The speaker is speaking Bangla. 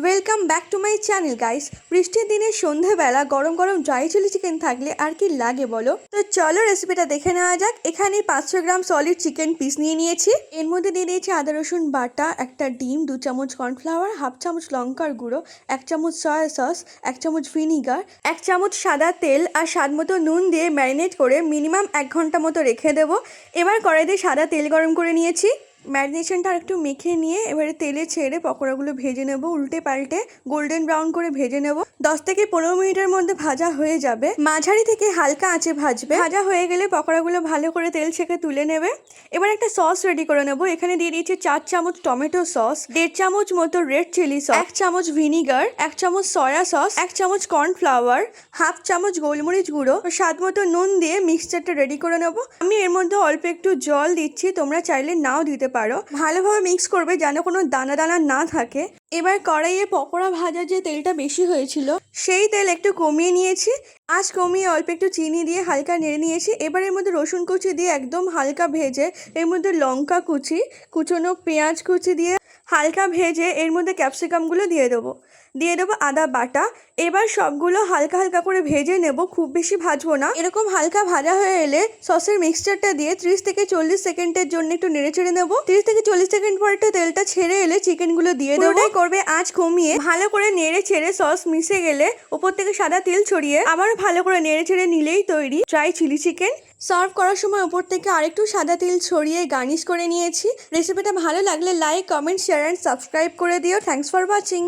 Welcome back to my channel guys. বৃষ্টির দিনে সন্ধ্যাবেলা গরম গরম ড্রাই চিলি চিকেন থাকলে আর কি লাগে বলো। তো চলো রেসিপিটা দেখে নেওয়া যাক। এখানে 500 গ্রাম সলিড চিকেন পিস নিয়ে নিয়েছি। এর মধ্যে দিয়ে দিয়েছি আদা রসুন বাটা, একটা ডিম, 2 চামচ কর্নফ্লাওয়ার, হাফ চামচ লঙ্কার গুঁড়ো, 1 চামচ সয়া সস, 1 চামচ ভিনিগার, 1 চামচ সাদা তেল আর স্বাদ মতো নুন দিয়ে ম্যারিনেট করে মিনিমাম 1 ঘন্টা মতো রেখে দেবো। এবার কড়াইতে সাদা তেল গরম করে নিয়েছি। ম্যারিনেশনটা একটু মেখে নিয়ে এবারে তেলে ছেড়ে পকোড়াগুলো ভেজে নেব, উল্টে পাল্টে গোল্ডেন ব্রাউন করে ভেজে নেব। 10 থেকে 15 মিনিটের মধ্যে ভাজা হয়ে যাবে। মাঝারি থেকে হালকা আঁচে ভাজবে। ভাজা হয়ে গেলে পকোড়াগুলো ভালো করে তেল ছেঁকে তুলে নেবে। এবার একটা সস রেডি করে নেব। এখানে দিয়ে দিয়েছি 4 চামচ টমেটো সস, 1.5 চামচ মতো রেড চিলি সস, 1 চামচ ভিনিগার, 1 চামচ সয়া সস, 1 চামচ কর্নফ্লাওয়ার, হাফ চামচ গোলমরিচ গুঁড়ো, স্বাদ মতো নুন দিয়ে মিক্সচারটা রেডি করে নেব। আমি এর মধ্যে অল্প একটু জল দিচ্ছি, তোমরা চাইলে নাও দিতে পারো। ভালোভাবে মিক্স করবে যেন কোনো দানা দানা না থাকে। এবার কড়াইয়ে পকোড়া ভাজার যে তেলটা বেশি হয়েছিল সেই তেল একটু কমিয়ে নিয়েছি। আঁচ কমিয়ে অল্প একটু চিনি দিয়ে হালকা নেড়ে নিয়েছি। এবার এর মধ্যে রসুন কুচি দিয়ে একদম হালকা ভেজে, এর মধ্যে লঙ্কা কুচি, কুচনো পেঁয়াজ কুচি দিয়ে হালকা ভেজে এর মধ্যে ক্যাপসিকামগুলো দিয়ে দেবো আদা বাটা। এবার সবগুলো হালকা হালকা করে ভেজে নেব, খুব বেশি ভাজবো না। এরকম হালকা ভাজা হয়ে এলে সসের মিক্সচারটা দিয়ে 30 থেকে 40 সেকেন্ডের জন্য একটু নেড়ে চেড়ে নেবো। 30 থেকে 40 সেকেন্ড পর একটু তেলটা ছেড়ে এলে চিকেনগুলো দিয়ে দেবো। ওটাই করবে আঁচ কমিয়ে। ভালো করে নেড়ে ছেড়ে সস মিশে গেলে উপর থেকে সাদা তেল ছড়িয়ে আবার ভালো করে নেড়ে ছেড়ে নিলেই তৈরি ড্রাই চিলি চিকেন। সার্ভ করার সময় উপর থেকে আরেকটু সাদা তেল ছড়িয়ে গার্নিশ করে নিয়েছি। রেসিপিটা ভালো লাগলে like, comment, share and subscribe করে দিও। Thanks for watching.